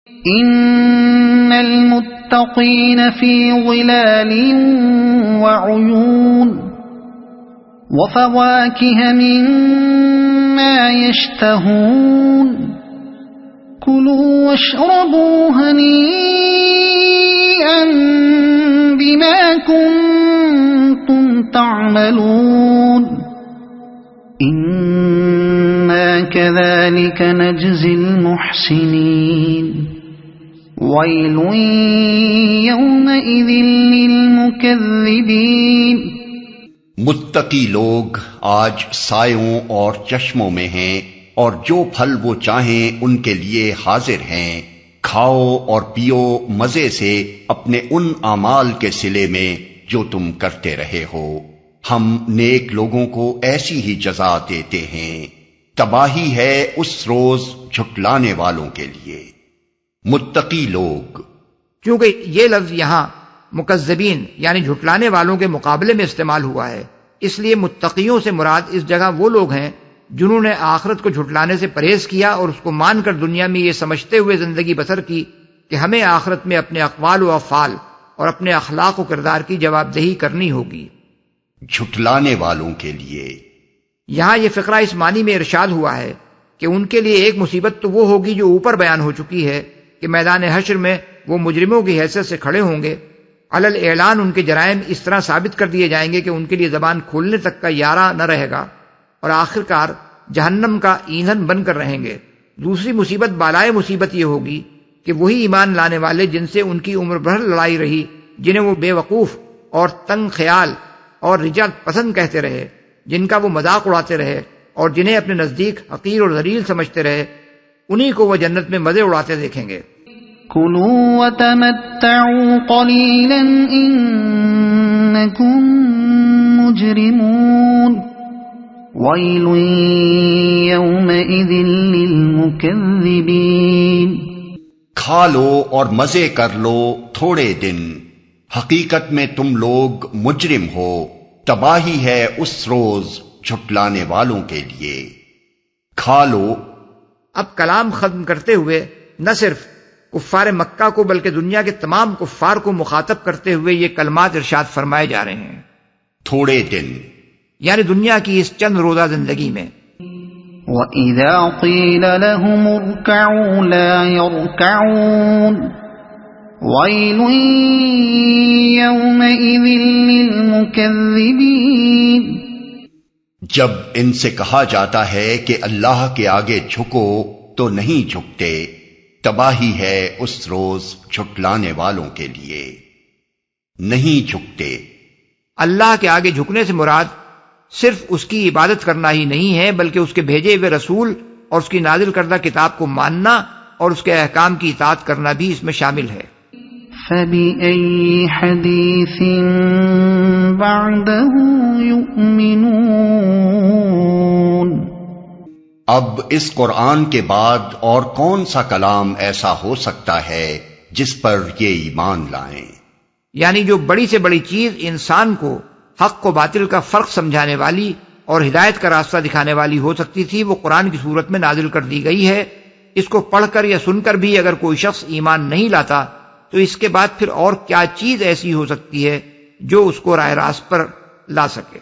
ان المتقین فی ظلال وعیون وفواکہ مما یشتہون کلوا واشربوا ہنیئا بما کنتم تعملون انا كذلك نجزی المحسنین ویل یومئذ للمکذبین۔ متقی لوگ آج سایوں اور چشموں میں ہیں، اور جو پھل وہ چاہیں ان کے لیے حاضر ہیں۔ کھاؤ اور پیو مزے سے اپنے ان اعمال کے صلے میں جو تم کرتے رہے ہو، ہم نیک لوگوں کو ایسی ہی جزا دیتے ہیں۔ تباہی ہے اس روز جھٹلانے والوں کے لیے۔ متقی لوگ، کیونکہ یہ لفظ یہاں مکذبین یعنی جھٹلانے والوں کے مقابلے میں استعمال ہوا ہے، اس لیے متقیوں سے مراد اس جگہ وہ لوگ ہیں جنہوں نے آخرت کو جھٹلانے سے پرہیز کیا اور اس کو مان کر دنیا میں یہ سمجھتے ہوئے زندگی بسر کی کہ ہمیں آخرت میں اپنے اقوال و افعال اور اپنے اخلاق و کردار کی جواب دہی کرنی ہوگی۔ جھٹلانے والوں کے لیے یہاں یہ فقرہ اس معنی میں ارشاد ہوا ہے کہ ان کے لیے ایک مصیبت تو وہ ہوگی جو اوپر بیان ہو چکی ہے کہ میدان حشر میں وہ مجرموں کی حیثیت سے کھڑے ہوں گے۔ علل اعلان ان کے جرائم اس طرح ثابت کر دیے جائیں گے کہ ان کے لیے زبان کھولنے تک کا یارہ نہ رہے گا، اور آخرکار جہنم کا ایندھن بن کر رہیں گے۔ دوسری مصیبت بالائے مصیبت یہ ہوگی کہ وہی ایمان لانے والے جن سے ان کی عمر بھر لڑائی رہی، جنہیں وہ بے وقوف اور تنگ خیال اور رجال پسند کہتے رہے، جن کا وہ مذاق اڑاتے رہے اور جنہیں اپنے نزدیک حقیر اور ذلیل سمجھتے رہے، انہی کو وہ جنت میں مزے اڑاتے دیکھیں گے۔ کلوا وتمتعوا قلیلا انکم مجرمون ویل یومئذ للمکذبین۔ کھا لو اور مزے کر لو تھوڑے دن، حقیقت میں تم لوگ مجرم ہو۔ تباہی ہے اس روز جھٹلانے والوں کے لیے۔ کھا لو۔ اب کلام ختم کرتے ہوئے نہ صرف کفار مکہ کو بلکہ دنیا کے تمام کفار کو مخاطب کرتے ہوئے یہ کلمات ارشاد فرمائے جا رہے ہیں۔ تھوڑے دن یعنی دنیا کی اس چند روزہ زندگی میں۔ وَإِذَا قِيلَ لَهُمُ ارْكَعُوا لَا يَرْكَعُونَ وَيْلٌ يَوْمَئِذٍ لِّلْمُكَذِّبِينَ۔ جب ان سے کہا جاتا ہے کہ اللہ کے آگے جھکو تو نہیں جھکتے، تباہی ہے اس روز جھٹلانے والوں کے لیے، نہیں جھکتے۔ اللہ کے آگے جھکنے سے مراد صرف اس کی عبادت کرنا ہی نہیں ہے، بلکہ اس کے بھیجے ہوئے رسول اور اس کی نازل کردہ کتاب کو ماننا اور اس کے احکام کی اطاعت کرنا بھی اس میں شامل ہے۔ فَبِأَيِّ حَدِيثٍ بَعْدَهُ يُؤْمِنُونَ۔ اب اس قرآن کے بعد اور کون سا کلام ایسا ہو سکتا ہے جس پر یہ ایمان لائیں؟ یعنی جو بڑی سے بڑی چیز انسان کو حق و باطل کا فرق سمجھانے والی اور ہدایت کا راستہ دکھانے والی ہو سکتی تھی، وہ قرآن کی صورت میں نازل کر دی گئی ہے۔ اس کو پڑھ کر یا سن کر بھی اگر کوئی شخص ایمان نہیں لاتا تو اس کے بعد پھر اور کیا چیز ایسی ہو سکتی ہے جو اس کو راہ راست پر لا سکے۔